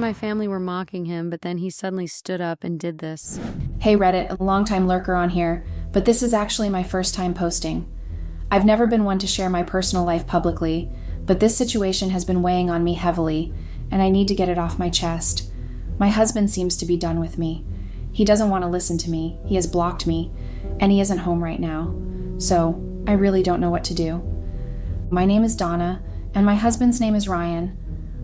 my family were mocking him, but then he suddenly stood up and did this. Hey Reddit, a longtime lurker on here, but this is actually my first time posting. I've never been one to share my personal life publicly, but this situation has been weighing on me heavily, and I need to get it off my chest. My husband seems to be done with me. He doesn't want to listen to me, he has blocked me, and he isn't home right now. So, I really don't know what to do. My name is Donna, and my husband's name is Ryan.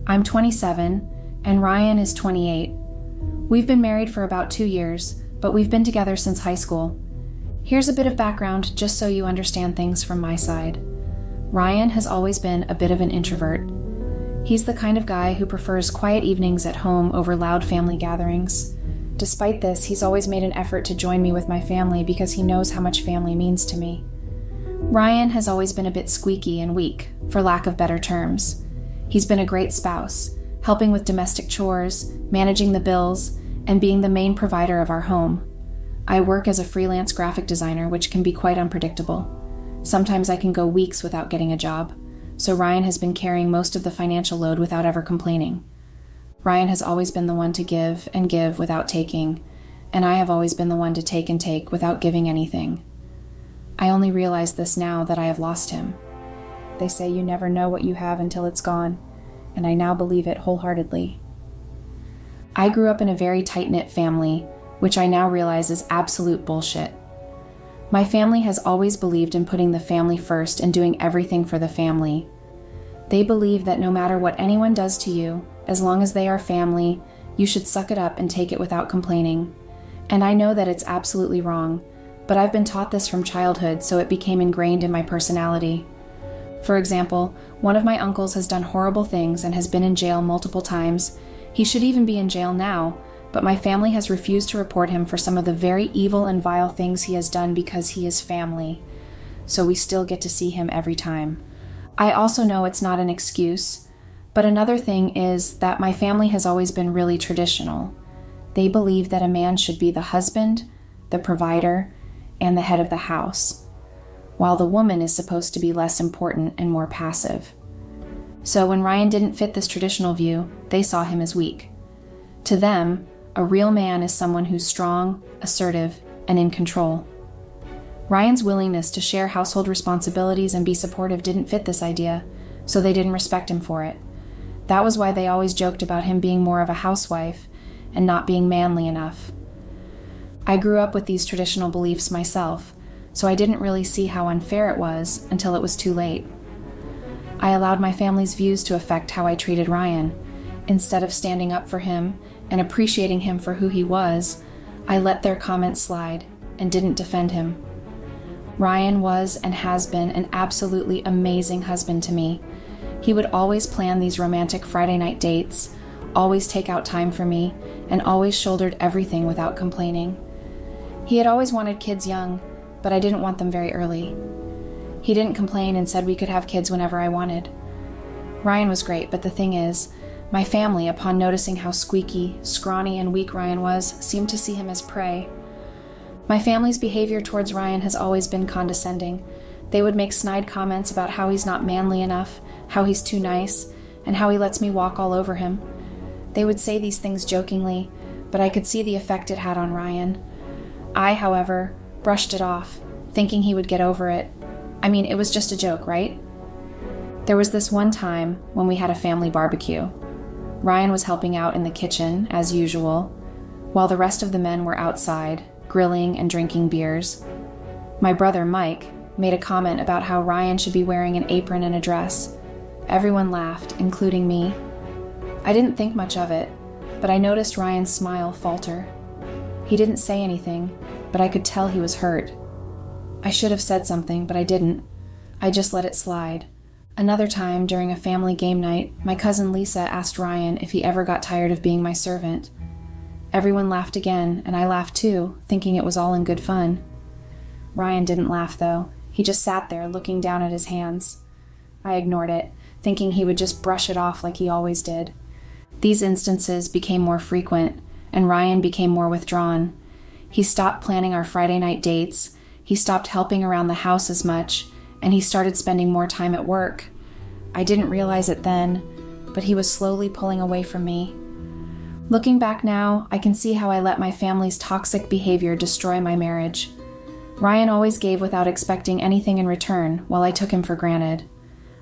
I'm 27, and Ryan is 28. We've been married for about 2 years, but we've been together since high school. Here's a bit of background just so you understand things from my side. Ryan has always been a bit of an introvert. He's the kind of guy who prefers quiet evenings at home over loud family gatherings. Despite this, he's always made an effort to join me with my family because he knows how much family means to me. Ryan has always been a bit squeaky and weak, for lack of better terms. He's been a great spouse, helping with domestic chores, managing the bills, and being the main provider of our home. I work as a freelance graphic designer, which can be quite unpredictable. Sometimes I can go weeks without getting a job, so Ryan has been carrying most of the financial load without ever complaining. Ryan has always been the one to give and give without taking, and I have always been the one to take and take without giving anything. I only realize this now that I have lost him. They say you never know what you have until it's gone, and I now believe it wholeheartedly. I grew up in a very tight-knit family, which I now realize is absolute bullshit. My family has always believed in putting the family first and doing everything for the family. They believe that no matter what anyone does to you, as long as they are family, you should suck it up and take it without complaining. And I know that it's absolutely wrong, but I've been taught this from childhood, so it became ingrained in my personality. For example, one of my uncles has done horrible things and has been in jail multiple times. He should even be in jail now, but my family has refused to report him for some of the very evil and vile things he has done because he is family. So we still get to see him every time. I also know it's not an excuse, but another thing is that my family has always been really traditional. They believe that a man should be the husband, the provider, and the head of the house, while the woman is supposed to be less important and more passive. So when Ryan didn't fit this traditional view, they saw him as weak. To them, a real man is someone who's strong, assertive, and in control. Ryan's willingness to share household responsibilities and be supportive didn't fit this idea, so they didn't respect him for it. That was why they always joked about him being more of a housewife and not being manly enough. I grew up with these traditional beliefs myself, so I didn't really see how unfair it was until it was too late. I allowed my family's views to affect how I treated Ryan. Instead of standing up for him and appreciating him for who he was, I let their comments slide and didn't defend him. Ryan was and has been an absolutely amazing husband to me. He would always plan these romantic Friday night dates, always take out time for me, and always shouldered everything without complaining. He had always wanted kids young, but I didn't want them very early. He didn't complain and said we could have kids whenever I wanted. Ryan was great, but the thing is, my family, upon noticing how squeaky, scrawny, and weak Ryan was, seemed to see him as prey. My family's behavior towards Ryan has always been condescending. They would make snide comments about how he's not manly enough, how he's too nice, and how he lets me walk all over him. They would say these things jokingly, but I could see the effect it had on Ryan. I, however, brushed it off, thinking he would get over it. I mean, it was just a joke, right? There was this one time when we had a family barbecue. Ryan was helping out in the kitchen, as usual, while the rest of the men were outside, grilling and drinking beers. My brother, Mike, made a comment about how Ryan should be wearing an apron and a dress. Everyone laughed, including me. I didn't think much of it, but I noticed Ryan's smile falter. He didn't say anything, but I could tell he was hurt. I should have said something, but I didn't. I just let it slide. Another time, during a family game night, my cousin Lisa asked Ryan if he ever got tired of being my servant. Everyone laughed again, and I laughed too, thinking it was all in good fun. Ryan didn't laugh, though. He just sat there, looking down at his hands. I ignored it, thinking he would just brush it off like he always did. These instances became more frequent, and Ryan became more withdrawn. He stopped planning our Friday night dates, he stopped helping around the house as much, and he started spending more time at work. I didn't realize it then, but he was slowly pulling away from me. Looking back now, I can see how I let my family's toxic behavior destroy my marriage. Ryan always gave without expecting anything in return, while I took him for granted.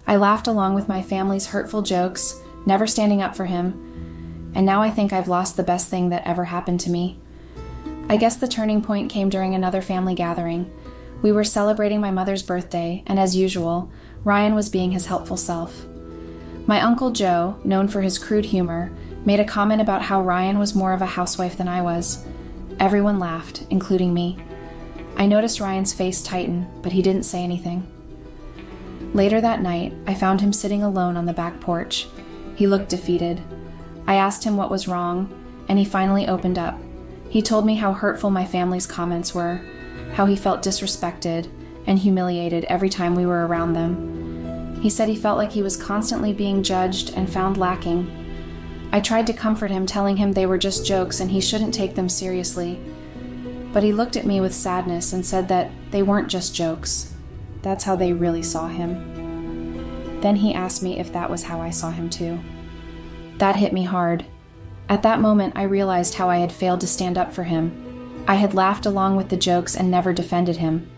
I laughed along with my family's hurtful jokes, never standing up for him, and now I think I've lost the best thing that ever happened to me. I guess the turning point came during another family gathering. We were celebrating my mother's birthday, and as usual, Ryan was being his helpful self. My Uncle Joe, known for his crude humor, made a comment about how Ryan was more of a housewife than I was. Everyone laughed, including me. I noticed Ryan's face tighten, but he didn't say anything. Later that night, I found him sitting alone on the back porch. He looked defeated. I asked him what was wrong, and he finally opened up. He told me how hurtful my family's comments were, how he felt disrespected and humiliated every time we were around them. He said he felt like he was constantly being judged and found lacking. I tried to comfort him, telling him they were just jokes and he shouldn't take them seriously. But he looked at me with sadness and said that they weren't just jokes. That's how they really saw him. Then he asked me if that was how I saw him too. That hit me hard. At that moment, I realized how I had failed to stand up for him. I had laughed along with the jokes and never defended him.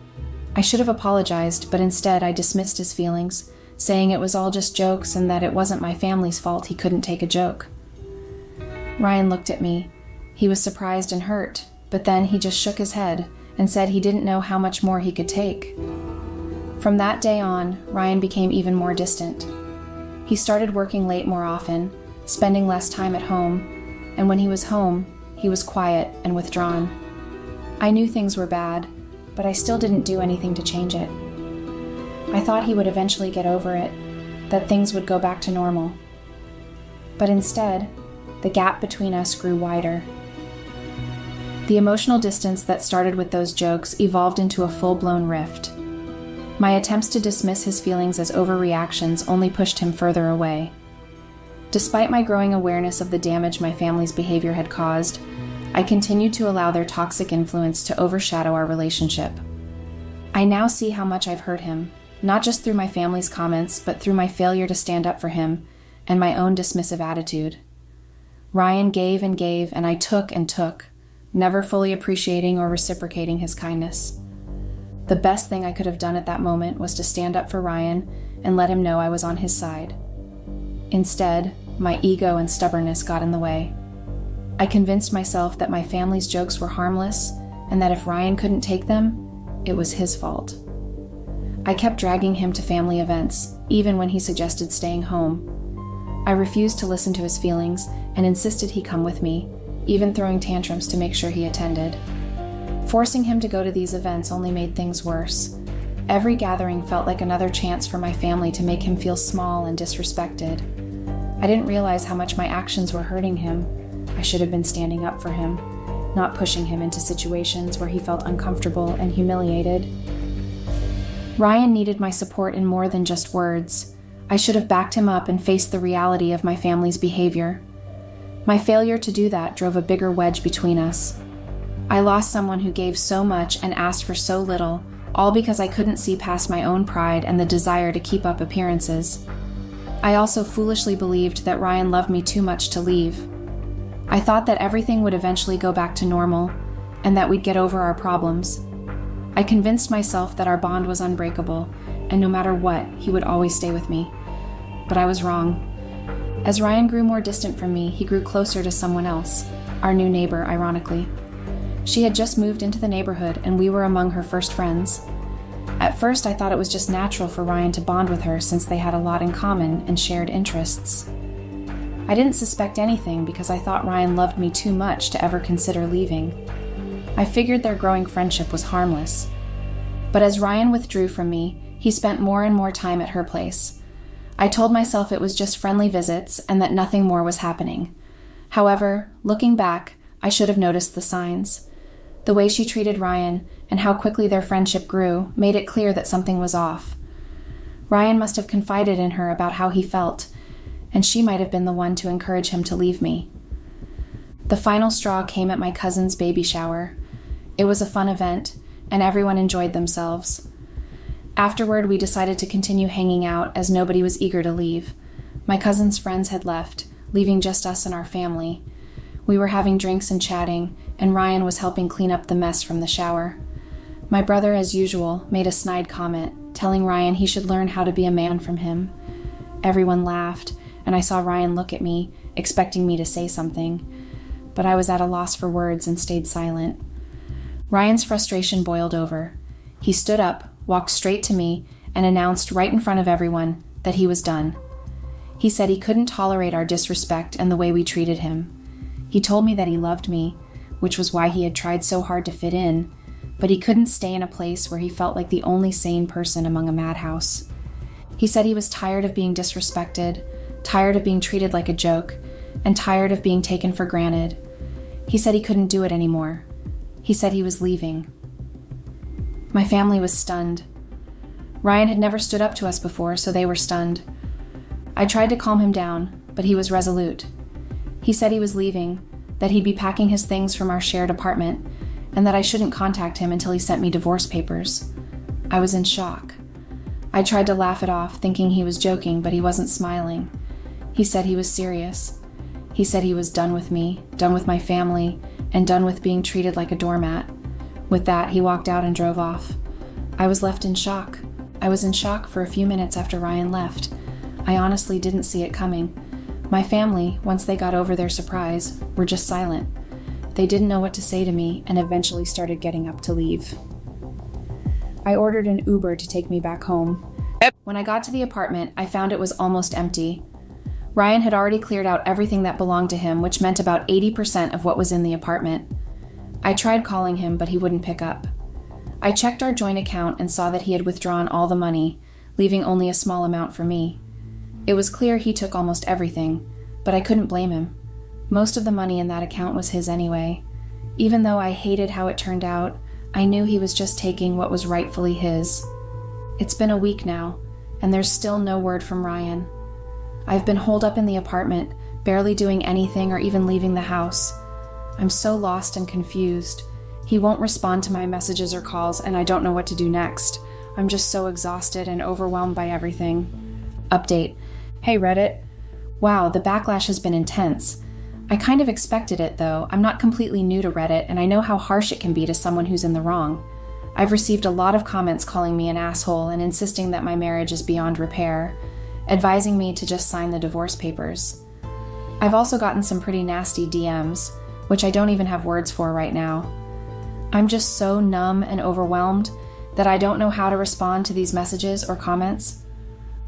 I should have apologized, but instead I dismissed his feelings, saying it was all just jokes and that it wasn't my family's fault he couldn't take a joke. Ryan looked at me. He was surprised and hurt, but then he just shook his head and said he didn't know how much more he could take. From that day on, Ryan became even more distant. He started working late more often, spending less time at home, and when he was home, he was quiet and withdrawn. I knew things were bad, but I still didn't do anything to change it. I thought he would eventually get over it, that things would go back to normal. But instead, the gap between us grew wider. The emotional distance that started with those jokes evolved into a full-blown rift. My attempts to dismiss his feelings as overreactions only pushed him further away. Despite my growing awareness of the damage my family's behavior had caused, I continued to allow their toxic influence to overshadow our relationship. I now see how much I've hurt him, not just through my family's comments, but through my failure to stand up for him and my own dismissive attitude. Ryan gave, and I took and took, never fully appreciating or reciprocating his kindness. The best thing I could have done at that moment was to stand up for Ryan and let him know I was on his side. Instead, my ego and stubbornness got in the way. I convinced myself that my family's jokes were harmless and that if Ryan couldn't take them, it was his fault. I kept dragging him to family events, even when he suggested staying home. I refused to listen to his feelings and insisted he come with me, even throwing tantrums to make sure he attended. Forcing him to go to these events only made things worse. Every gathering felt like another chance for my family to make him feel small and disrespected. I didn't realize how much my actions were hurting him. I should have been standing up for him, not pushing him into situations where he felt uncomfortable and humiliated. Ryan needed my support in more than just words. I should have backed him up and faced the reality of my family's behavior. My failure to do that drove a bigger wedge between us. I lost someone who gave so much and asked for so little, all because I couldn't see past my own pride and the desire to keep up appearances. I also foolishly believed that Ryan loved me too much to leave. I thought that everything would eventually go back to normal and that we'd get over our problems. I convinced myself that our bond was unbreakable, and no matter what, he would always stay with me. But I was wrong. As Ryan grew more distant from me, he grew closer to someone else, our new neighbor, ironically. She had just moved into the neighborhood, and we were among her first friends. At first, I thought it was just natural for Ryan to bond with her since they had a lot in common and shared interests. I didn't suspect anything because I thought Ryan loved me too much to ever consider leaving. I figured their growing friendship was harmless. But as Ryan withdrew from me, he spent more and more time at her place. I told myself it was just friendly visits and that nothing more was happening. However, looking back, I should have noticed the signs. The way she treated Ryan and how quickly their friendship grew made it clear that something was off. Ryan must have confided in her about how he felt, and she might have been the one to encourage him to leave me. The final straw came at my cousin's baby shower. It was a fun event, and everyone enjoyed themselves. Afterward, we decided to continue hanging out as nobody was eager to leave. My cousin's friends had left, leaving just us and our family. We were having drinks and chatting, and Ryan was helping clean up the mess from the shower. My brother, as usual, made a snide comment, telling Ryan he should learn how to be a man from him. Everyone laughed, and I saw Ryan look at me, expecting me to say something, but I was at a loss for words and stayed silent. Ryan's frustration boiled over. He stood up, walked straight to me, and announced right in front of everyone that he was done. He said he couldn't tolerate our disrespect and the way we treated him. He told me that he loved me, which was why he had tried so hard to fit in, but he couldn't stay in a place where he felt like the only sane person among a madhouse. He said he was tired of being disrespected, tired of being treated like a joke, and tired of being taken for granted. He said he couldn't do it anymore. He said he was leaving. My family was stunned. Ryan had never stood up to us before, so they were stunned. I tried to calm him down, but he was resolute. He said he was leaving, that he'd be packing his things from our shared apartment, and that I shouldn't contact him until he sent me divorce papers. I was in shock. I tried to laugh it off, thinking he was joking, but he wasn't smiling. He said he was serious. He said he was done with me, done with my family, and done with being treated like a doormat. With that, he walked out and drove off. I was left in shock. I was in shock for a few minutes after Ryan left. I honestly didn't see it coming. My family, once they got over their surprise, were just silent. They didn't know what to say to me and eventually started getting up to leave. I ordered an Uber to take me back home. When I got to the apartment, I found it was almost empty. Ryan had already cleared out everything that belonged to him, which meant about 80% of what was in the apartment. I tried calling him, but he wouldn't pick up. I checked our joint account and saw that he had withdrawn all the money, leaving only a small amount for me. It was clear he took almost everything, but I couldn't blame him. Most of the money in that account was his anyway. Even though I hated how it turned out, I knew he was just taking what was rightfully his. It's been a week now, and there's still no word from Ryan. I've been holed up in the apartment, barely doing anything or even leaving the house. I'm so lost and confused. He won't respond to my messages or calls, and I don't know what to do next. I'm just so exhausted and overwhelmed by everything. Update. Hey Reddit. Wow, the backlash has been intense. I kind of expected it though. I'm not completely new to Reddit, and I know how harsh it can be to someone who's in the wrong. I've received a lot of comments calling me an asshole and insisting that my marriage is beyond repair, advising me to just sign the divorce papers. I've also gotten some pretty nasty DMs, which I don't even have words for right now. I'm just so numb and overwhelmed that I don't know how to respond to these messages or comments.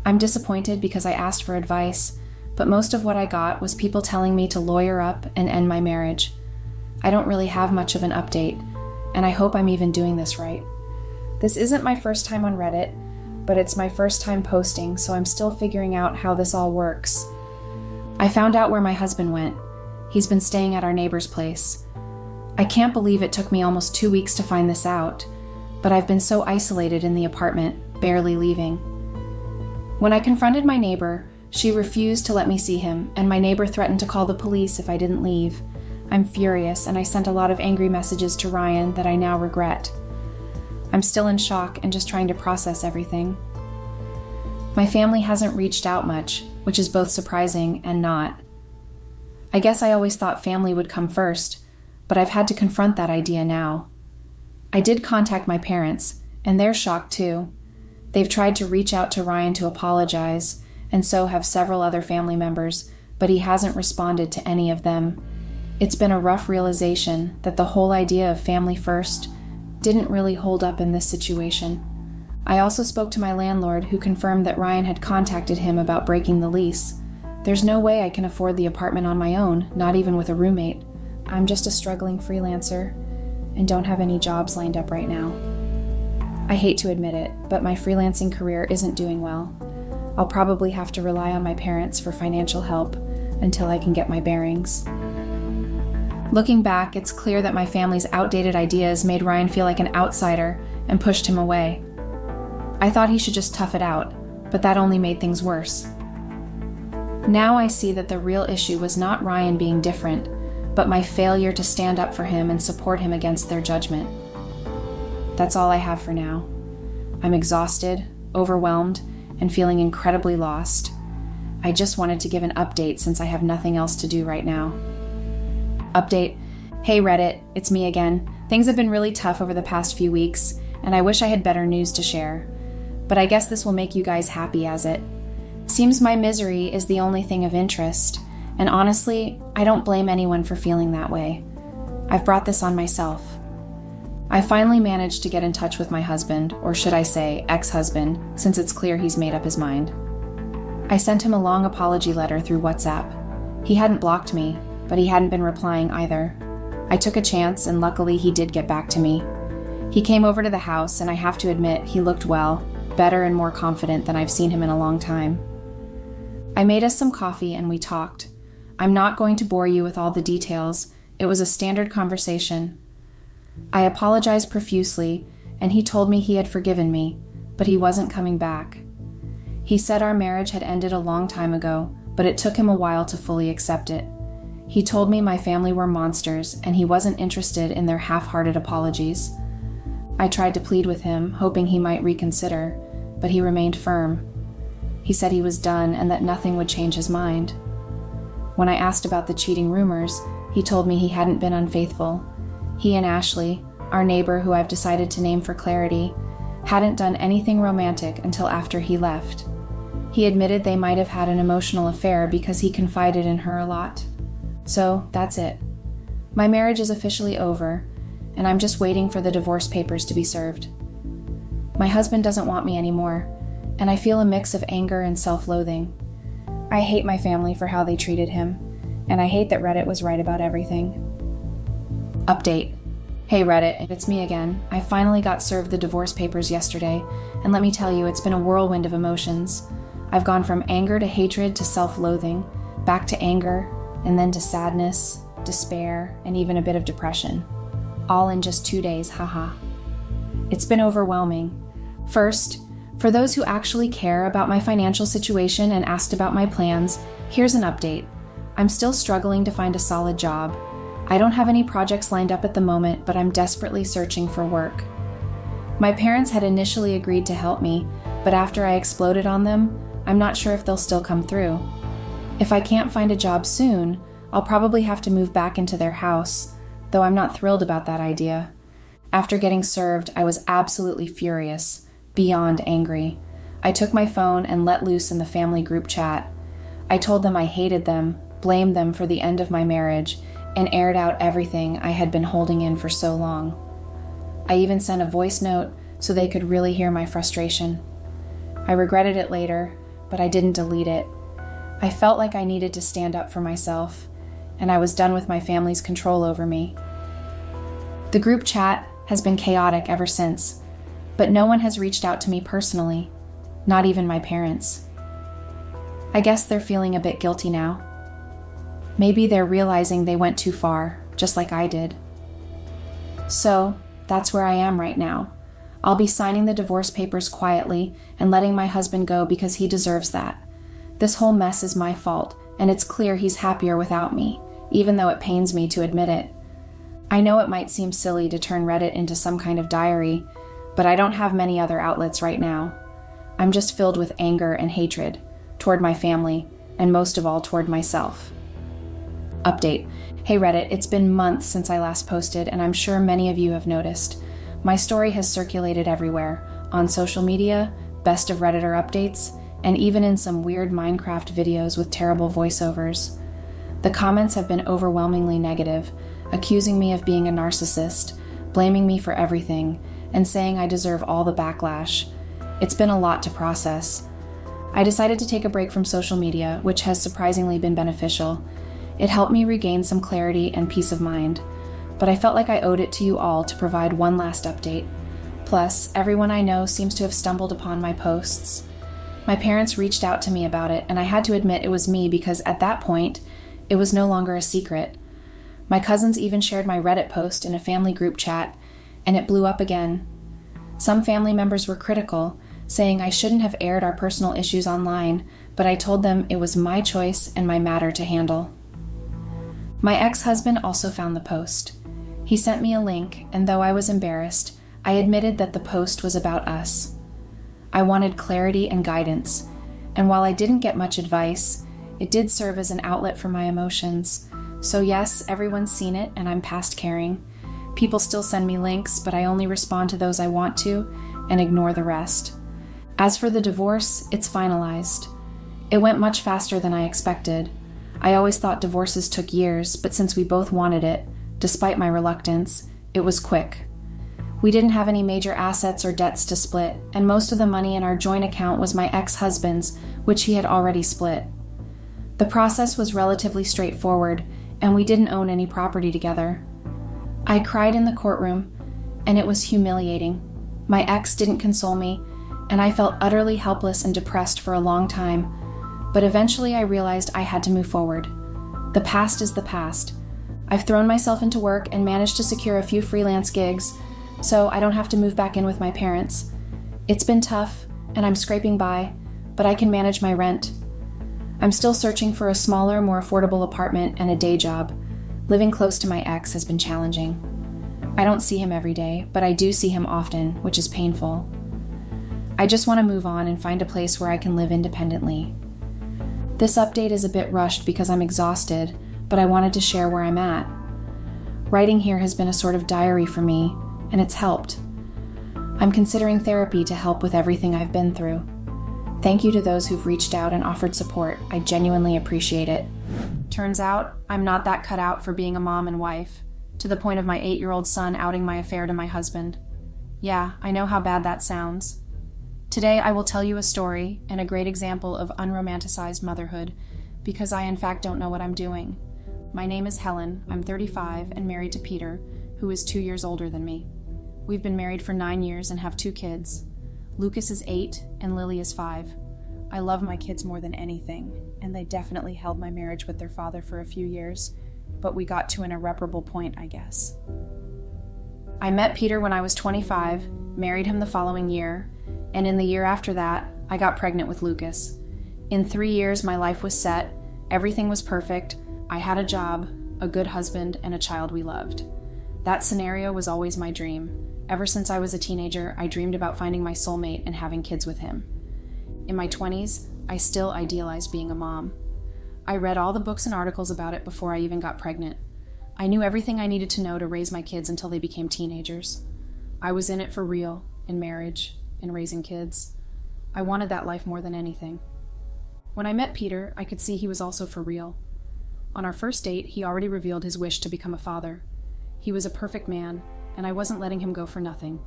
I'm disappointed because I asked for advice, but most of what I got was people telling me to lawyer up and end my marriage. I don't really have much of an update, and I hope I'm even doing this right. This isn't my first time on Reddit, but it's my first time posting, so I'm still figuring out how this all works. I found out where my husband went. He's been staying at our neighbor's place. I can't believe it took me almost 2 weeks to find this out, but I've been so isolated in the apartment, barely leaving. When I confronted my neighbor, she refused to let me see him, and my neighbor threatened to call the police if I didn't leave. I'm furious, and I sent a lot of angry messages to Ryan that I now regret. I'm still in shock and just trying to process everything. My family hasn't reached out much, which is both surprising and not. I guess I always thought family would come first, but I've had to confront that idea now. I did contact my parents, and they're shocked too. They've tried to reach out to Ryan to apologize, and so have several other family members, but he hasn't responded to any of them. It's been a rough realization that the whole idea of family first didn't really hold up in this situation. I also spoke to my landlord, who confirmed that Ryan had contacted him about breaking the lease. There's no way I can afford the apartment on my own, not even with a roommate. I'm just a struggling freelancer and don't have any jobs lined up right now. I hate to admit it, but my freelancing career isn't doing well. I'll probably have to rely on my parents for financial help until I can get my bearings. Looking back, it's clear that my family's outdated ideas made Ryan feel like an outsider and pushed him away. I thought he should just tough it out, but that only made things worse. Now I see that the real issue was not Ryan being different, but my failure to stand up for him and support him against their judgment. That's all I have for now. I'm exhausted, overwhelmed, and feeling incredibly lost. I just wanted to give an update since I have nothing else to do right now. Update. Hey Reddit, it's me again. Things have been really tough over the past few weeks, and I wish I had better news to share. But I guess this will make you guys happy as it. Seems my misery is the only thing of interest, and honestly, I don't blame anyone for feeling that way. I've brought this on myself. I finally managed to get in touch with my husband, or should I say ex-husband, since it's clear he's made up his mind. I sent him a long apology letter through WhatsApp. He hadn't blocked me, but he hadn't been replying either. I took a chance, and luckily he did get back to me. He came over to the house, and I have to admit he looked well, better and more confident than I've seen him in a long time. I made us some coffee and we talked. I'm not going to bore you with all the details. It was a standard conversation. I apologized profusely, and he told me he had forgiven me, but he wasn't coming back. He said our marriage had ended a long time ago, but it took him a while to fully accept it. He told me my family were monsters, and he wasn't interested in their half-hearted apologies. I tried to plead with him, hoping he might reconsider, but he remained firm. He said he was done and that nothing would change his mind. When I asked about the cheating rumors, he told me he hadn't been unfaithful. He and Ashley, our neighbor who I've decided to name for clarity, hadn't done anything romantic until after he left. He admitted they might have had an emotional affair because he confided in her a lot. So, that's it. My marriage is officially over, and I'm just waiting for the divorce papers to be served. My husband doesn't want me anymore, and I feel a mix of anger and self-loathing. I hate my family for how they treated him, and I hate that Reddit was right about everything. Update. Hey Reddit, it's me again. I finally got served the divorce papers yesterday, and let me tell you, it's been a whirlwind of emotions. I've gone from anger to hatred to self-loathing, back to anger, and then to sadness, despair, and even a bit of depression. All in just 2 days, haha. It's been overwhelming. First, for those who actually care about my financial situation and asked about my plans, here's an update. I'm still struggling to find a solid job. I don't have any projects lined up at the moment, but I'm desperately searching for work. My parents had initially agreed to help me, but after I exploded on them, I'm not sure if they'll still come through. If I can't find a job soon, I'll probably have to move back into their house, though I'm not thrilled about that idea. After getting served, I was absolutely furious, beyond angry. I took my phone and let loose in the family group chat. I told them I hated them, blamed them for the end of my marriage, and aired out everything I had been holding in for so long. I even sent a voice note so they could really hear my frustration. I regretted it later, but I didn't delete it. I felt like I needed to stand up for myself, and I was done with my family's control over me. The group chat has been chaotic ever since, but no one has reached out to me personally, not even my parents. I guess they're feeling a bit guilty now. Maybe they're realizing they went too far, just like I did. So, that's where I am right now. I'll be signing the divorce papers quietly and letting my husband go because he deserves that. This whole mess is my fault, and it's clear he's happier without me, even though it pains me to admit it. I know it might seem silly to turn Reddit into some kind of diary, but I don't have many other outlets right now. I'm just filled with anger and hatred toward my family, and most of all toward myself. Update. Hey Reddit, it's been months since I last posted, and I'm sure many of you have noticed. My story has circulated everywhere, on social media, best of Redditor updates, and even in some weird Minecraft videos with terrible voiceovers. The comments have been overwhelmingly negative, accusing me of being a narcissist, blaming me for everything, and saying I deserve all the backlash. It's been a lot to process. I decided to take a break from social media, which has surprisingly been beneficial. It helped me regain some clarity and peace of mind, but I felt like I owed it to you all to provide one last update. Plus, everyone I know seems to have stumbled upon my posts. My parents reached out to me about it, and I had to admit it was me because at that point, it was no longer a secret. My cousins even shared my Reddit post in a family group chat, and it blew up again. Some family members were critical, saying I shouldn't have aired our personal issues online, but I told them it was my choice and my matter to handle. My ex-husband also found the post. He sent me a link, and though I was embarrassed, I admitted that the post was about us. I wanted clarity and guidance, and while I didn't get much advice, it did serve as an outlet for my emotions, So yes, everyone's seen it, and I'm past caring. People still send me links, but I only respond to those I want to and ignore the rest. As for the divorce, it's finalized. It went much faster than I expected. I always thought divorces took years, but since we both wanted it, despite my reluctance, it was quick. We didn't have any major assets or debts to split, and most of the money in our joint account was my ex-husband's, which he had already split. The process was relatively straightforward, and we didn't own any property together. I cried in the courtroom, and it was humiliating. My ex didn't console me, and I felt utterly helpless and depressed for a long time, but eventually I realized I had to move forward. The past is the past. I've thrown myself into work and managed to secure a few freelance gigs, so I don't have to move back in with my parents. It's been tough, and I'm scraping by, but I can manage my rent. I'm still searching for a smaller, more affordable apartment and a day job. Living close to my ex has been challenging. I don't see him every day, but I do see him often, which is painful. I just want to move on and find a place where I can live independently. This update is a bit rushed because I'm exhausted, but I wanted to share where I'm at. Writing here has been a sort of diary for me, and it's helped. I'm considering therapy to help with everything I've been through. Thank you to those who've reached out and offered support. I genuinely appreciate it. Turns out, I'm not that cut out for being a mom and wife, to the point of my 8-year-old son outing my affair to my husband. Yeah, I know how bad that sounds. Today I will tell you a story and a great example of unromanticized motherhood, because I in fact don't know what I'm doing. My name is Helen, I'm 35 and married to Peter, who is 2 years older than me. We've been married for 9 years and have 2 kids. Lucas is 8 and Lily is 5. I love my kids more than anything, and they definitely held my marriage with their father for a few years, but we got to an irreparable point, I guess. I met Peter when I was 25, married him the following year, and in the year after that, I got pregnant with Lucas. In 3 years, my life was set, everything was perfect, I had a job, a good husband, and a child we loved. That scenario was always my dream. Ever since I was a teenager, I dreamed about finding my soulmate and having kids with him. In my 20s, I still idealized being a mom. I read all the books and articles about it before I even got pregnant. I knew everything I needed to know to raise my kids until they became teenagers. I was in it for real, in marriage, in raising kids. I wanted that life more than anything. When I met Peter, I could see he was also for real. On our first date, he already revealed his wish to become a father. He was a perfect man, and I wasn't letting him go for nothing.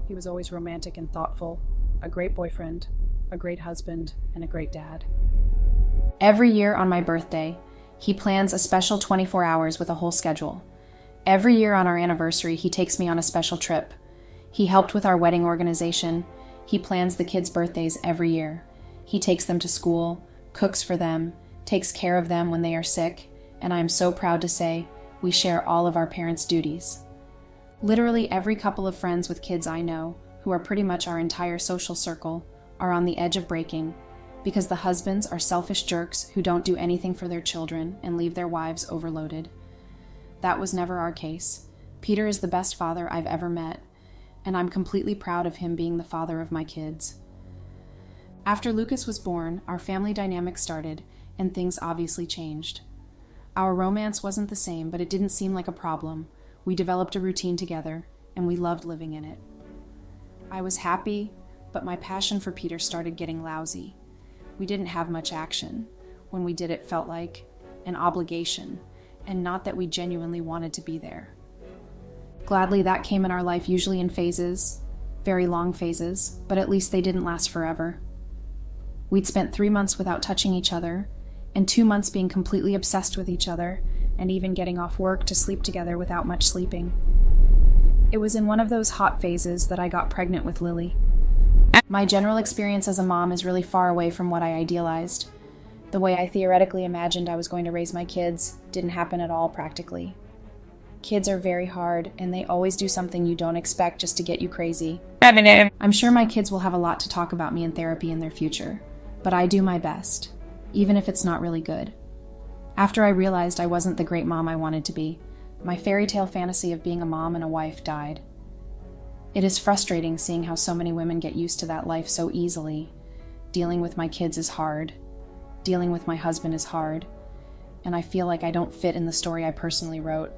He was always romantic and thoughtful, a great boyfriend, a great husband, and a great dad. Every year on my birthday, he plans a special 24 hours with a whole schedule. Every year on our anniversary, he takes me on a special trip. He helped with our wedding organization. He plans the kids' birthdays every year. He takes them to school, cooks for them, takes care of them when they are sick, and I am so proud to say we share all of our parents' duties. Literally every couple of friends with kids I know, who are pretty much our entire social circle, are on the edge of breaking because the husbands are selfish jerks who don't do anything for their children and leave their wives overloaded. That was never our case. Peter is the best father I've ever met, and I'm completely proud of him being the father of my kids. After Lucas was born, our family dynamic started, and things obviously changed. Our romance wasn't the same, but it didn't seem like a problem. We developed a routine together, and we loved living in it. I was happy, but my passion for Peter started getting lousy. We didn't have much action. When we did, it felt like an obligation, and not that we genuinely wanted to be there. Gladly, that came in our life usually in phases, very long phases, but at least they didn't last forever. We'd spent 3 months without touching each other, and 2 months being completely obsessed with each other, and even getting off work to sleep together without much sleeping. It was in one of those hot phases that I got pregnant with Lily. My general experience as a mom is really far away from what I idealized. The way I theoretically imagined I was going to raise my kids didn't happen at all practically. Kids are very hard, and they always do something you don't expect just to get you crazy. I'm sure my kids will have a lot to talk about me in therapy in their future, but I do my best, even if it's not really good. After I realized I wasn't the great mom I wanted to be, my fairy tale fantasy of being a mom and a wife died. It is frustrating seeing how so many women get used to that life so easily. Dealing with my kids is hard. Dealing with my husband is hard. and I feel like I don't fit in the story I personally wrote.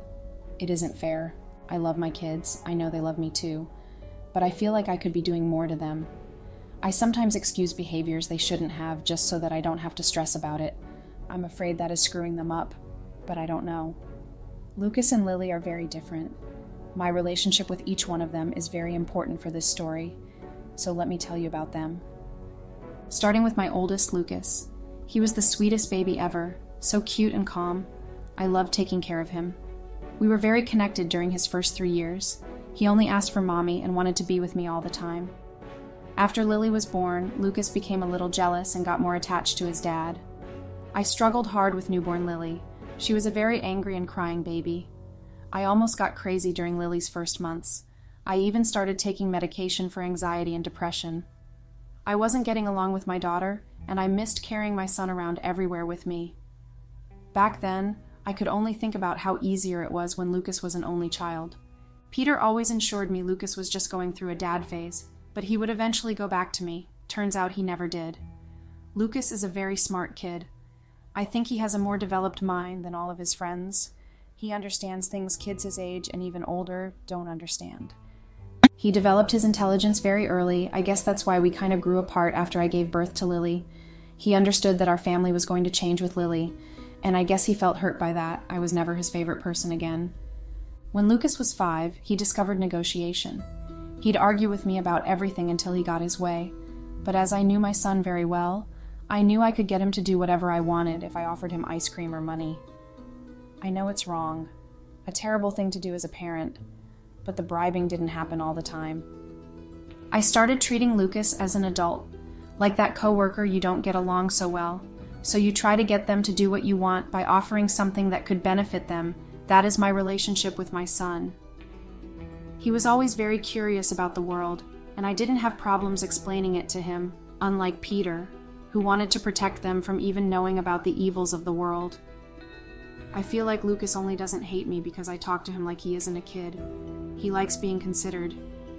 It isn't fair. I love my kids. I know they love me too. But I feel like I could be doing more to them. I sometimes excuse behaviors they shouldn't have just so that I don't have to stress about it. I'm afraid that is screwing them up, but I don't know. Lucas and Lily are very different. My relationship with each one of them is very important for this story, so let me tell you about them. Starting with my oldest, Lucas. He was the sweetest baby ever, so cute and calm. I loved taking care of him. We were very connected during his first 3 years. He only asked for mommy and wanted to be with me all the time. After Lily was born, Lucas became a little jealous and got more attached to his dad. I struggled hard with newborn Lily. She was a very angry and crying baby. I almost got crazy during Lily's first months. I even started taking medication for anxiety and depression. I wasn't getting along with my daughter, and I missed carrying my son around everywhere with me. Back then, I could only think about how easier it was when Lucas was an only child. Peter always assured me Lucas was just going through a dad phase, but he would eventually go back to me. Turns out he never did. Lucas is a very smart kid. I think he has a more developed mind than all of his friends. He understands things kids his age and even older don't understand. He developed his intelligence very early. I guess that's why we kind of grew apart after I gave birth to Lily. He understood that our family was going to change with Lily, and I guess he felt hurt by that. I was never his favorite person again. When Lucas was 5, he discovered negotiation. He'd argue with me about everything until he got his way, but as I knew my son very well, I knew I could get him to do whatever I wanted if I offered him ice cream or money. I know it's wrong, a terrible thing to do as a parent, but the bribing didn't happen all the time. I started treating Lucas as an adult, like that coworker you don't get along so well, so you try to get them to do what you want by offering something that could benefit them. That is my relationship with my son. He was always very curious about the world, and I didn't have problems explaining it to him, unlike Peter, who wanted to protect them from even knowing about the evils of the world. I feel like Lucas only doesn't hate me because I talk to him like he isn't a kid. He likes being considered,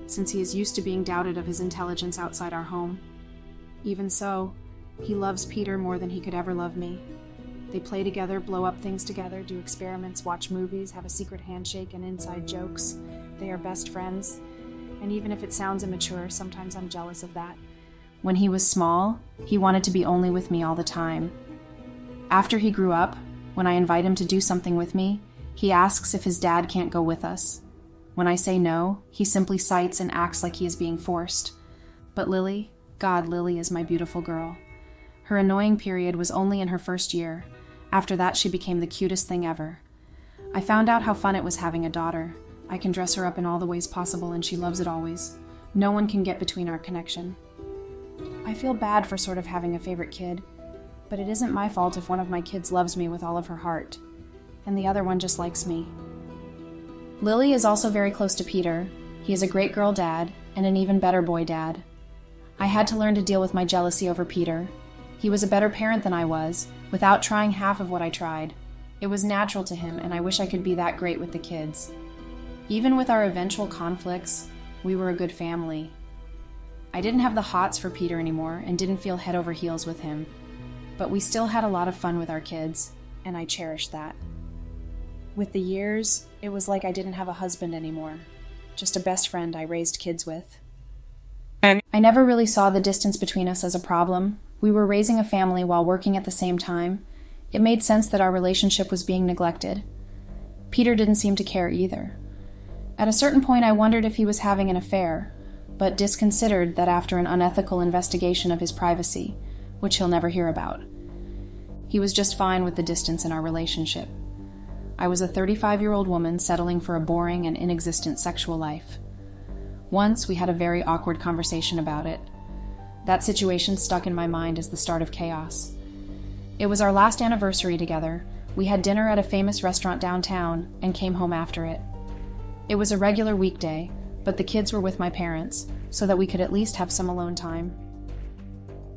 since he is used to being doubted of his intelligence outside our home. Even so, he loves Peter more than he could ever love me. They play together, blow up things together, do experiments, watch movies, have a secret handshake and inside jokes. They are best friends, and even if it sounds immature, sometimes I'm jealous of that. When he was small, he wanted to be only with me all the time. After he grew up, when I invite him to do something with me, he asks if his dad can't go with us. When I say no, he simply sighs and acts like he is being forced. But Lily, God, Lily is my beautiful girl. Her annoying period was only in her first year. After that, she became the cutest thing ever. I found out how fun it was having a daughter. I can dress her up in all the ways possible, and she loves it always. No one can get between our connection. I feel bad for sort of having a favorite kid, but it isn't my fault if one of my kids loves me with all of her heart, and the other one just likes me. Lily is also very close to Peter. He is a great girl dad, and an even better boy dad. I had to learn to deal with my jealousy over Peter. He was a better parent than I was, without trying half of what I tried. It was natural to him, and I wish I could be that great with the kids. Even with our eventual conflicts, we were a good family. I didn't have the hots for Peter anymore and didn't feel head over heels with him, but we still had a lot of fun with our kids, and I cherished that. With the years, it was like I didn't have a husband anymore, just a best friend I raised kids with. I never really saw the distance between us as a problem. We were raising a family while working at the same time. It made sense that our relationship was being neglected. Peter didn't seem to care either. At a certain point, I wondered if he was having an affair, but disconsidered that after an unethical investigation of his privacy, which he'll never hear about. He was just fine with the distance in our relationship. I was a 35-year-old woman settling for a boring and inexistent sexual life. Once, we had a very awkward conversation about it. That situation stuck in my mind as the start of chaos. It was our last anniversary together. We had dinner at a famous restaurant downtown and came home after it. It was a regular weekday, but the kids were with my parents, so that we could at least have some alone time.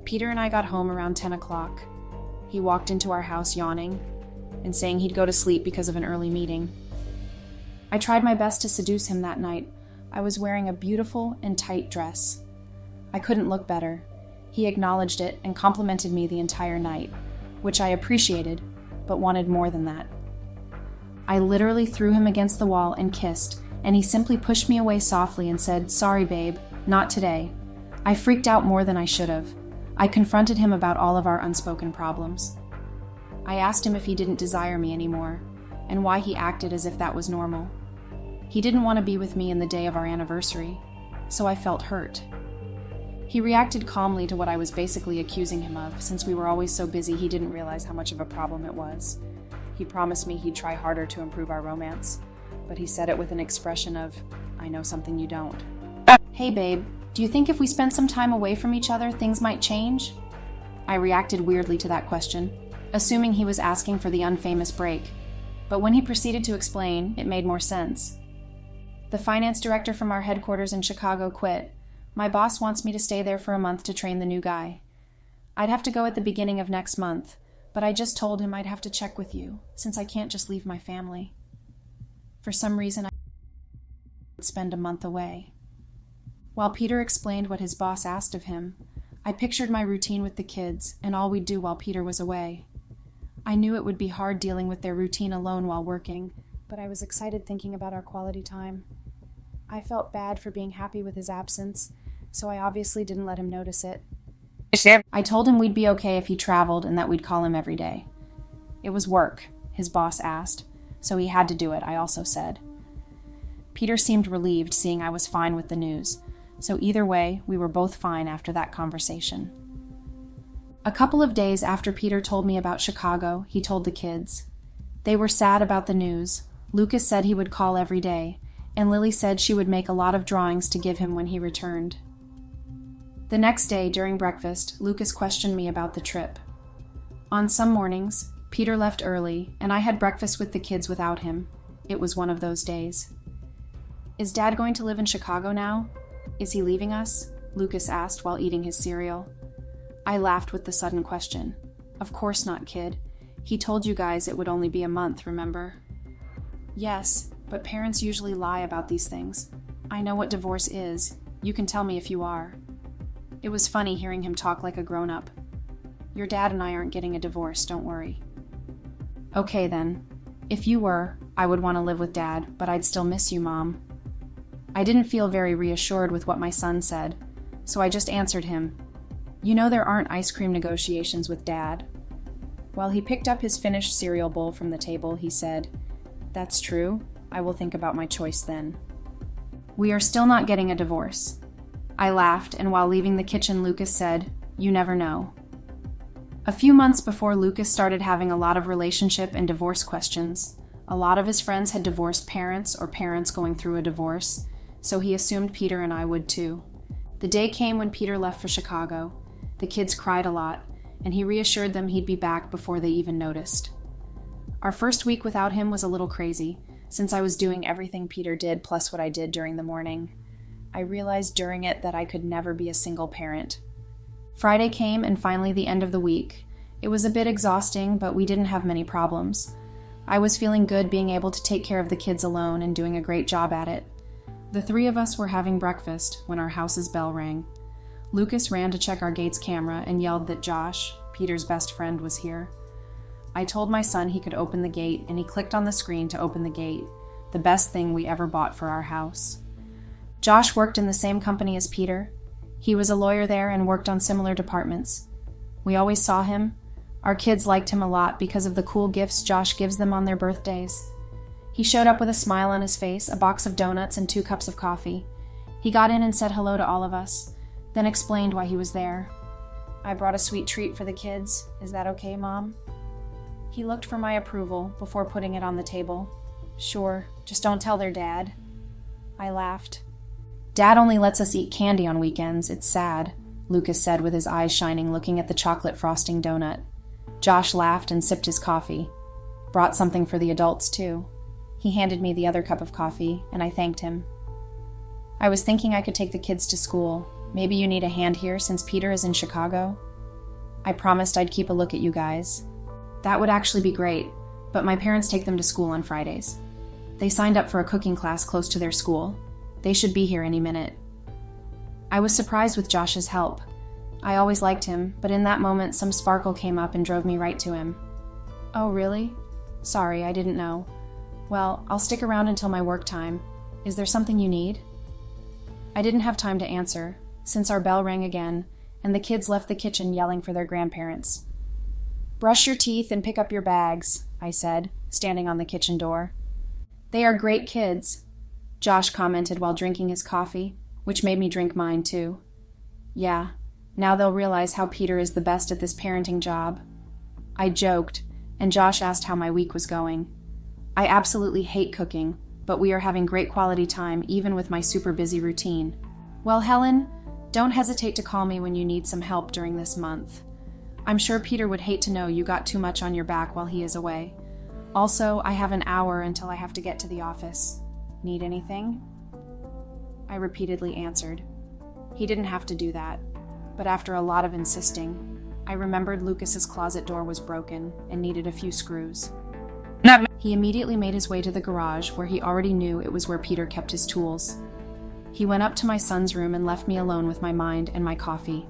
Peter and I got home around 10 o'clock. He walked into our house yawning and saying he'd go to sleep because of an early meeting. I tried my best to seduce him that night. I was wearing a beautiful and tight dress. I couldn't look better. He acknowledged it and complimented me the entire night, which I appreciated, but wanted more than that. I literally threw him against the wall and kissed, and he simply pushed me away softly and said, "Sorry, babe, not today." I freaked out more than I should have. I confronted him about all of our unspoken problems. I asked him if he didn't desire me anymore, and why he acted as if that was normal. He didn't want to be with me in the day of our anniversary, so I felt hurt. He reacted calmly to what I was basically accusing him of. Since we were always so busy, he didn't realize how much of a problem it was. He promised me he'd try harder to improve our romance, but he said it with an expression of, "I know something you don't." "Hey babe, do you think if we spend some time away from each other, things might change?" I reacted weirdly to that question, assuming he was asking for the unfamous break. But when he proceeded to explain, it made more sense. "The finance director from our headquarters in Chicago quit. My boss wants me to stay there for a month to train the new guy. I'd have to go at the beginning of next month, but I just told him I'd have to check with you, since I can't just leave my family. For some reason, I would spend a month away." While Peter explained what his boss asked of him, I pictured my routine with the kids and all we'd do while Peter was away. I knew it would be hard dealing with their routine alone while working, but I was excited thinking about our quality time. I felt bad for being happy with his absence, so I obviously didn't let him notice it. I told him we'd be okay if he traveled and that we'd call him every day. It was work, his boss asked, so he had to do it, I also said. Peter seemed relieved seeing I was fine with the news, so either way, we were both fine after that conversation. A couple of days after Peter told me about Chicago, he told the kids. They were sad about the news. Lucas said he would call every day, and Lily said she would make a lot of drawings to give him when he returned. The next day, during breakfast, Lucas questioned me about the trip. On some mornings, Peter left early, and I had breakfast with the kids without him. It was one of those days. "Is Dad going to live in Chicago now? Is he leaving us?" Lucas asked while eating his cereal. I laughed with the sudden question. "Of course not, kid. He told you guys it would only be a month, remember?" "Yes, but parents usually lie about these things. I know what divorce is. You can tell me if you are." It was funny hearing him talk like a grown-up. "Your dad and I aren't getting a divorce, don't worry." "Okay then. If you were, I would want to live with Dad, but I'd still miss you, Mom." I didn't feel very reassured with what my son said, so I just answered him, "You know there aren't ice cream negotiations with Dad." While he picked up his finished cereal bowl from the table, he said, "That's true. I will think about my choice then." "We are still not getting a divorce." I laughed, and while leaving the kitchen, Lucas said, "You never know." A few months before Lucas started having a lot of relationship and divorce questions, a lot of his friends had divorced parents or parents going through a divorce, so he assumed Peter and I would too. The day came when Peter left for Chicago. The kids cried a lot, and he reassured them he'd be back before they even noticed. Our first week without him was a little crazy, since I was doing everything Peter did plus what I did during the morning. I realized during it that I could never be a single parent. Friday came and finally the end of the week. It was a bit exhausting, but we didn't have many problems. I was feeling good being able to take care of the kids alone and doing a great job at it. The three of us were having breakfast when our house's bell rang. Lucas ran to check our gate's camera and yelled that Josh, Peter's best friend, was here. I told my son he could open the gate, and he clicked on the screen to open the gate, the best thing we ever bought for our house. Josh worked in the same company as Peter. He was a lawyer there and worked on similar departments. We always saw him. Our kids liked him a lot because of the cool gifts Josh gives them on their birthdays. He showed up with a smile on his face, a box of donuts, and 2 cups of coffee. He got in and said hello to all of us, then explained why he was there. "I brought a sweet treat for the kids. Is that okay, Mom?" He looked for my approval before putting it on the table. "Sure, just don't tell their dad." I laughed. "Dad only lets us eat candy on weekends. It's sad," Lucas said with his eyes shining, looking at the chocolate frosting donut. Josh laughed and sipped his coffee. Brought something for the adults, too. He handed me the other cup of coffee, and I thanked him. "I was thinking I could take the kids to school. Maybe you need a hand here since Peter is in Chicago?" I promised I'd keep a look at you guys. "That would actually be great, but my parents take them to school on Fridays. They signed up for a cooking class close to their school. They should be here any minute." I was surprised with Josh's help. I always liked him, but in that moment some sparkle came up and drove me right to him. Oh, really? Sorry, I didn't know. Well, I'll stick around until my work time. Is there something you need? I didn't have time to answer, since our bell rang again, and the kids left the kitchen yelling for their grandparents. Brush your teeth and pick up your bags, I said, standing on the kitchen door. They are great kids, Josh commented while drinking his coffee, which made me drink mine too. Yeah, now they'll realize how Peter is the best at this parenting job. I joked, and Josh asked how my week was going. I absolutely hate cooking, but we are having great quality time even with my super busy routine. Well, Helen, don't hesitate to call me when you need some help during this month. I'm sure Peter would hate to know you got too much on your back while he is away. Also, I have an hour until I have to get to the office. Need anything? I repeatedly answered. He didn't have to do that, but after a lot of insisting, I remembered Lucas's closet door was broken and needed a few screws. He immediately made his way to the garage where he already knew it was where Peter kept his tools. He went up to my son's room and left me alone with my mind and my coffee.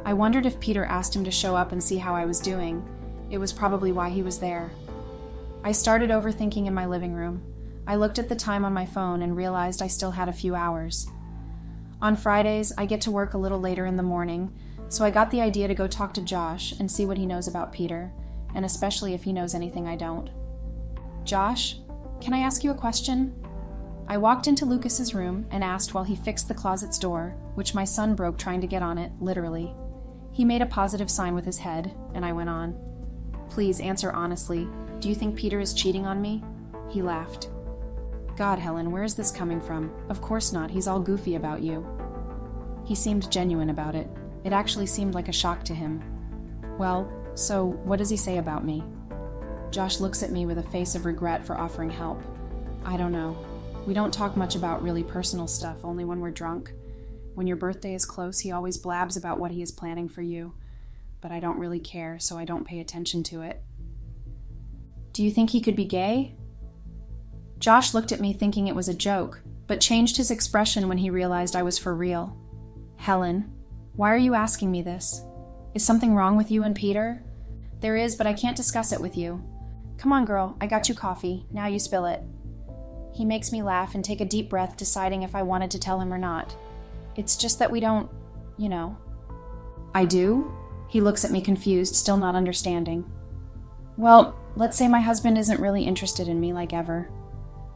I wondered if Peter asked him to show up and see how I was doing. It was probably why he was there. I started overthinking in my living room. I looked at the time on my phone and realized I still had a few hours. On Fridays, I get to work a little later in the morning, so I got the idea to go talk to Josh and see what he knows about Peter, and especially if he knows anything I don't. Josh, can I ask you a question? I walked into Lucas's room and asked while he fixed the closet's door, which my son broke trying to get on it, literally. He made a positive sign with his head, and I went on. Please answer honestly. Do you think Peter is cheating on me? He laughed. God, Helen, where is this coming from? Of course not, he's all goofy about you. He seemed genuine about it. It actually seemed like a shock to him. Well, so what does he say about me? Josh looks at me with a face of regret for offering help. I don't know. We don't talk much about really personal stuff, only when we're drunk. When your birthday is close, he always blabs about what he is planning for you. But I don't really care, so I don't pay attention to it. Do you think he could be gay? Josh looked at me thinking it was a joke, but changed his expression when he realized I was for real. Helen, why are you asking me this? Is something wrong with you and Peter? There is, but I can't discuss it with you. Come on, girl, I got you coffee. Now you spill it. He makes me laugh and take a deep breath, deciding if I wanted to tell him or not. It's just that we don't, you know. I do? He looks at me confused, still not understanding. Well, let's say my husband isn't really interested in me like ever.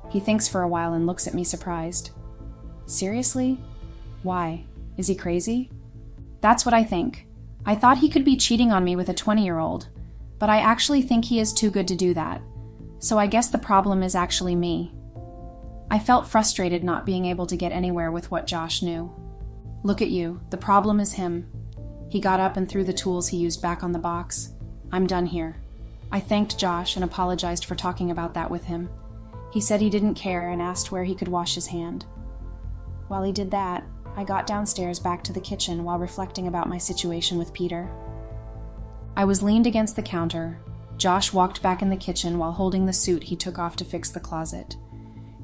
He thinks for a while and looks at me surprised. Seriously? Why? Is he crazy? That's what I think. I thought he could be cheating on me with a 20-year-old, but I actually think he is too good to do that. So I guess the problem is actually me. I felt frustrated not being able to get anywhere with what Josh knew. Look at you, the problem is him. He got up and threw the tools he used back on the box. I'm done here. I thanked Josh and apologized for talking about that with him. He said he didn't care and asked where he could wash his hand. While he did that, I got downstairs back to the kitchen while reflecting about my situation with Peter. I was leaned against the counter. Josh walked back in the kitchen while holding the suit he took off to fix the closet.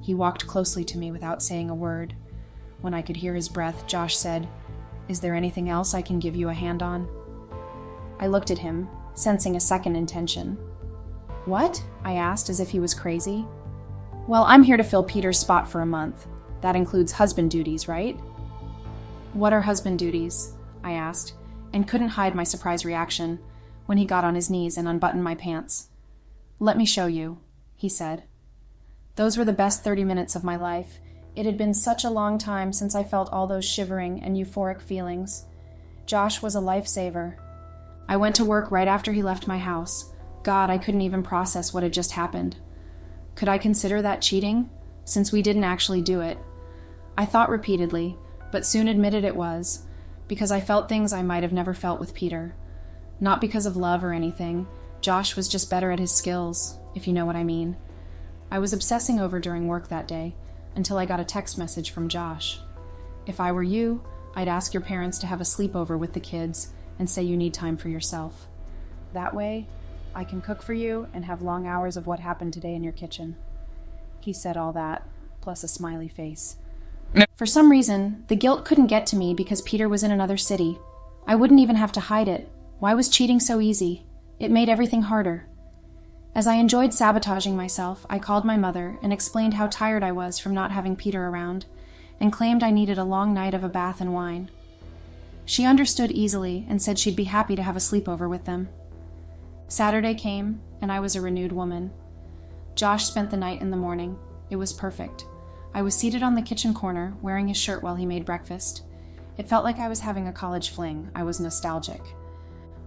He walked closely to me without saying a word. When I could hear his breath, Josh said, "Is there anything else I can give you a hand on?" I looked at him, sensing a second intention. What? I asked as if he was crazy. Well, I'm here to fill Peter's spot for a month. That includes husband duties, right? What are husband duties? I asked, and couldn't hide my surprised reaction when he got on his knees and unbuttoned my pants. Let me show you, he said. Those were the best 30 minutes of my life. It had been such a long time since I felt all those shivering and euphoric feelings. Josh was a lifesaver. I went to work right after he left my house. God, I couldn't even process what had just happened. Could I consider that cheating, since we didn't actually do it? I thought repeatedly, but soon admitted it was, because I felt things I might have never felt with Peter. Not because of love or anything. Josh was just better at his skills, if you know what I mean. I was obsessing over during work that day, until I got a text message from Josh. If I were you, I'd ask your parents to have a sleepover with the kids and say you need time for yourself. That way, I can cook for you and have long hours of what happened today in your kitchen. He said all that, plus a smiley face. For some reason, the guilt couldn't get to me because Peter was in another city. I wouldn't even have to hide it. Why was cheating so easy? It made everything harder. As I enjoyed sabotaging myself, I called my mother and explained how tired I was from not having Peter around, and claimed I needed a long night of a bath and wine. She understood easily and said she'd be happy to have a sleepover with them. Saturday came, and I was a renewed woman. Josh spent the night in the morning. It was perfect. I was seated on the kitchen corner, wearing his shirt while he made breakfast. It felt like I was having a college fling. I was nostalgic.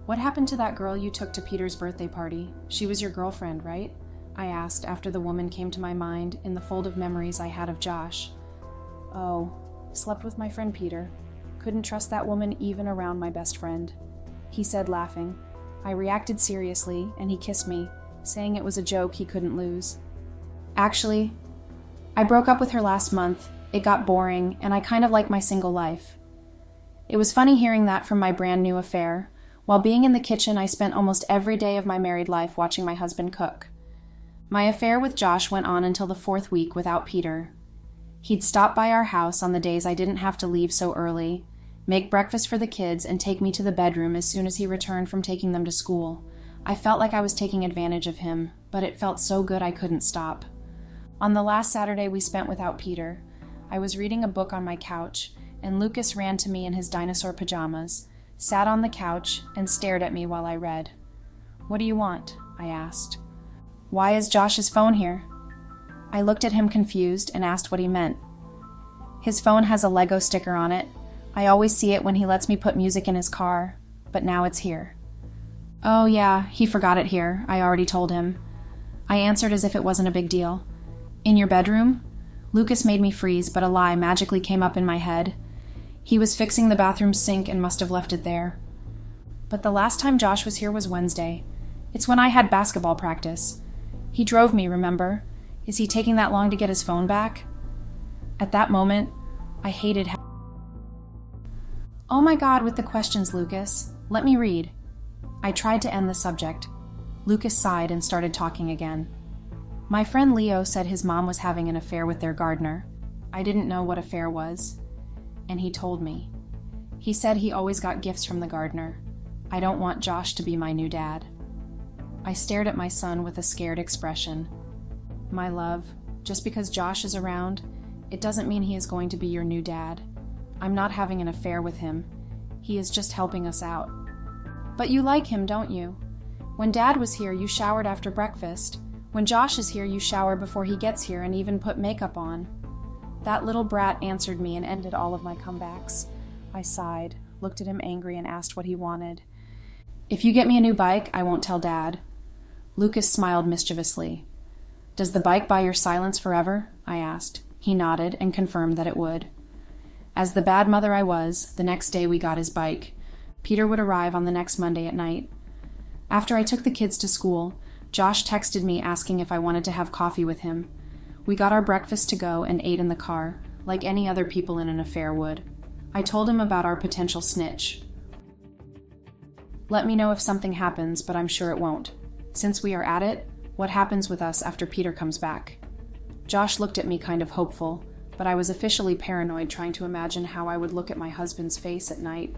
"What happened to that girl you took to Peter's birthday party? She was your girlfriend, right?" I asked after the woman came to my mind in the fold of memories I had of Josh. "Oh, slept with my friend Peter. Couldn't trust that woman even around my best friend," he said, laughing. I reacted seriously, and he kissed me, saying it was a joke he couldn't lose. "Actually, I broke up with her last month. It got boring, and I kind of like my single life." It was funny hearing that from my brand new affair. While being in the kitchen, I spent almost every day of my married life watching my husband cook. My affair with Josh went on until the 4th week without Peter. He'd stop by our house on the days I didn't have to leave so early, make breakfast for the kids, and take me to the bedroom as soon as he returned from taking them to school. I felt like I was taking advantage of him, but it felt so good I couldn't stop. On the last Saturday we spent without Peter, I was reading a book on my couch, and Lucas ran to me in his dinosaur pajamas, sat on the couch, and stared at me while I read. "What do you want?" I asked. "Why is Josh's phone here?" I looked at him confused and asked what he meant. "His phone has a Lego sticker on it. I always see it when he lets me put music in his car, but now it's here." "Oh yeah, he forgot it here. I already told him." I answered as if it wasn't a big deal. "In your bedroom?" Lucas made me freeze, but a lie magically came up in my head. He was fixing the bathroom sink and must have left it there. "But the last time Josh was here was Wednesday. It's when I had basketball practice. He drove me, remember? Is he taking that long to get his phone back?" At that moment, I hated how— "Oh my God, with the questions, Lucas. Let me read." I tried to end the subject. Lucas sighed and started talking again. "My friend Leo said his mom was having an affair with their gardener. I didn't know what affair was. And he told me. He said he always got gifts from the gardener. I don't want Josh to be my new dad." I stared at my son with a scared expression. "My love, just because Josh is around, it doesn't mean he is going to be your new dad. I'm not having an affair with him. He is just helping us out." "But you like him, don't you? When Dad was here, you showered after breakfast. When Josh is here, you shower before he gets here and even put makeup on." That little brat answered me and ended all of my comebacks. I sighed, looked at him angry, and asked what he wanted. "If you get me a new bike, I won't tell Dad." Lucas smiled mischievously. "Does the bike buy your silence forever?" I asked. He nodded and confirmed that it would. As the bad mother I was, the next day we got his bike. Peter would arrive on the next Monday at night. After I took the kids to school, Josh texted me asking if I wanted to have coffee with him. We got our breakfast to go and ate in the car, like any other people in an affair would. I told him about our potential snitch. "Let me know if something happens, but I'm sure it won't. Since we are at it, what happens with us after Peter comes back?" Josh looked at me kind of hopeful, but I was officially paranoid trying to imagine how I would look at my husband's face at night.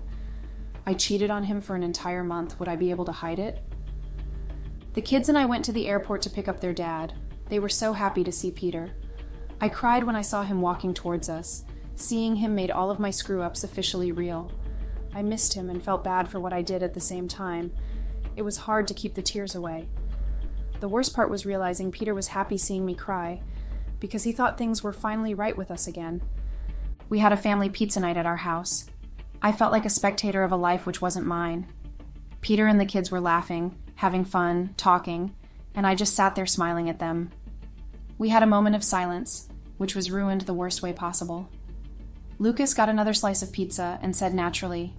I cheated on him for an entire month. Would I be able to hide it? The kids and I went to the airport to pick up their dad. They were so happy to see Peter. I cried when I saw him walking towards us. Seeing him made all of my screw-ups officially real. I missed him and felt bad for what I did at the same time. It was hard to keep the tears away. The worst part was realizing Peter was happy seeing me cry, because he thought things were finally right with us again. We had a family pizza night at our house. I felt like a spectator of a life which wasn't mine. Peter and the kids were laughing, having fun, talking, and I just sat there smiling at them. We had a moment of silence, which was ruined the worst way possible. Lucas got another slice of pizza and said naturally,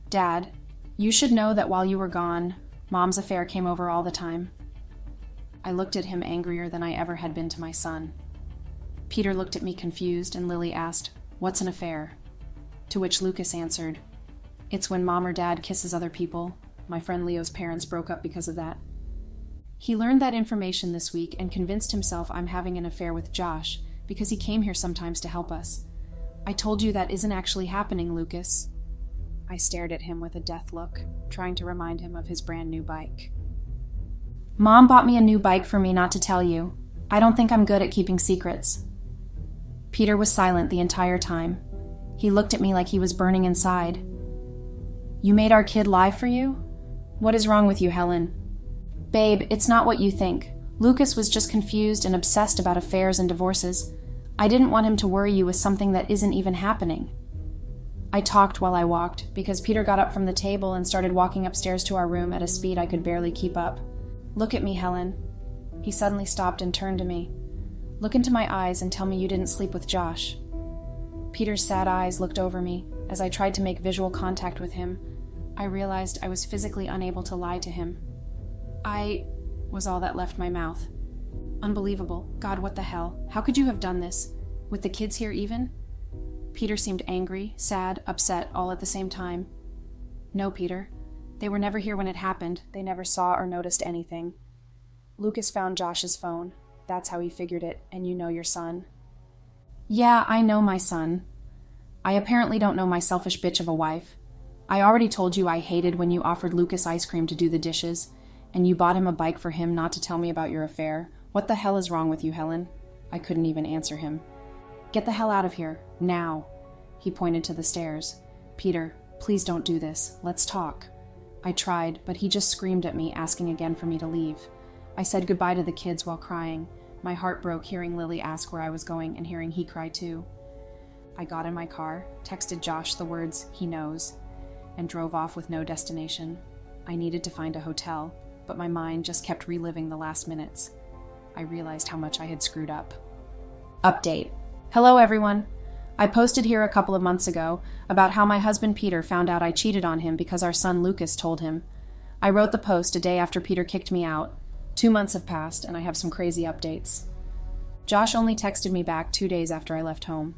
"Dad, you should know that while you were gone, Mom's affair came over all the time." I looked at him angrier than I ever had been to my son. Peter looked at me confused, and Lily asked, "What's an affair?" To which Lucas answered, "It's when Mom or Dad kisses other people. My friend Leo's parents broke up because of that." He learned that information this week and convinced himself I'm having an affair with Josh because he came here sometimes to help us. I told you that isn't actually happening, Lucas. I stared at him with a death look, trying to remind him of his brand new bike. Mom bought me a new bike for me not to tell you. I don't think I'm good at keeping secrets. Peter was silent the entire time. He looked at me like he was burning inside. You made our kid lie for you? What is wrong with you, Helen? Babe, it's not what you think. Lucas was just confused and obsessed about affairs and divorces. I didn't want him to worry you with something that isn't even happening. I talked while I walked, because Peter got up from the table and started walking upstairs to our room at a speed I could barely keep up. Look at me, Helen. He suddenly stopped and turned to me. Look into my eyes and tell me you didn't sleep with Josh. Peter's sad eyes looked over me. As I tried to make visual contact with him, I realized I was physically unable to lie to him. Was all that left my mouth. Unbelievable. God, what the hell? How could you have done this? With the kids here even? Peter seemed angry, sad, upset, all at the same time. No, Peter. They were never here when it happened. They never saw or noticed anything. Lucas found Josh's phone. That's how he figured it, and you know your son. Yeah, I know my son. I apparently don't know my selfish bitch of a wife. I already told you I hated when you offered Lucas ice cream to do the dishes, and you bought him a bike for him not to tell me about your affair. What the hell is wrong with you, Helen? I couldn't even answer him. Get the hell out of here, now. He pointed to the stairs. Peter, please don't do this. Let's talk. I tried, but he just screamed at me, asking again for me to leave. I said goodbye to the kids while crying. My heart broke hearing Lily ask where I was going and hearing he cry too. I got in my car, texted Josh the words, "he knows," and drove off with no destination. I needed to find a hotel, but my mind just kept reliving the last minutes. I realized how much I had screwed up. Update. Hello, everyone. I posted here a couple of months ago about how my husband Peter found out I cheated on him because our son Lucas told him. I wrote the post a day after Peter kicked me out. 2 months have passed, and I have some crazy updates. Josh only texted me back 2 days after I left home.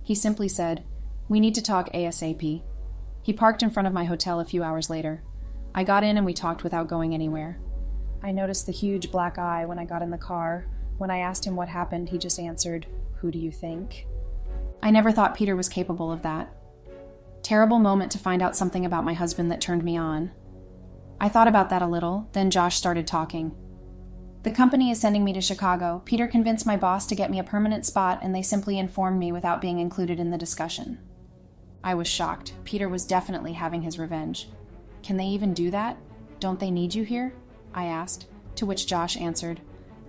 He simply said, "We need to talk ASAP." He parked in front of my hotel a few hours later. I got in and we talked without going anywhere. I noticed the huge black eye when I got in the car. When I asked him what happened, he just answered, "Who do you think?" I never thought Peter was capable of that. Terrible moment to find out something about my husband that turned me on. I thought about that a little, then Josh started talking. The company is sending me to Chicago. Peter convinced my boss to get me a permanent spot, and they simply informed me without being included in the discussion. I was shocked. Peter was definitely having his revenge. Can they even do that? Don't they need you here? I asked, to which Josh answered,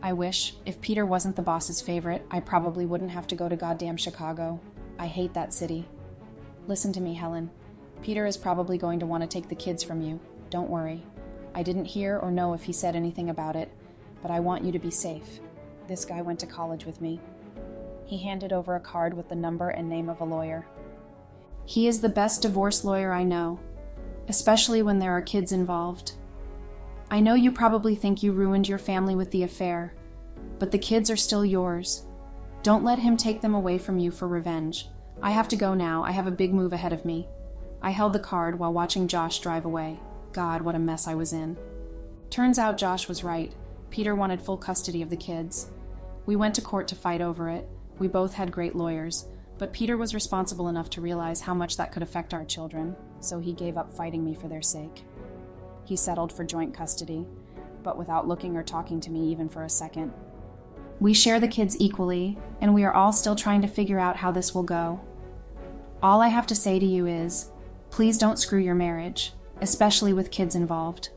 I wish. If Peter wasn't the boss's favorite, I probably wouldn't have to go to goddamn Chicago. I hate that city. Listen to me, Helen. Peter is probably going to want to take the kids from you. Don't worry. I didn't hear or know if he said anything about it, but I want you to be safe. This guy went to college with me. He handed over a card with the number and name of a lawyer. He is the best divorce lawyer I know, especially when there are kids involved. I know you probably think you ruined your family with the affair, but the kids are still yours. Don't let him take them away from you for revenge. I have to go now. I have a big move ahead of me. I held the card while watching Josh drive away. God, what a mess I was in. Turns out Josh was right. Peter wanted full custody of the kids. We went to court to fight over it. We both had great lawyers, but Peter was responsible enough to realize how much that could affect our children, so he gave up fighting me for their sake. He settled for joint custody, but without looking or talking to me even for a second. We share the kids equally, and we are all still trying to figure out how this will go. All I have to say to you is, please don't screw your marriage, especially with kids involved.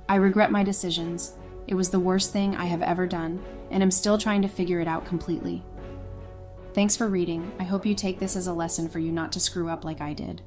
I regret my decisions. It was the worst thing I have ever done, and am still trying to figure it out completely. Thanks for reading. I hope you take this as a lesson for you not to screw up like I did.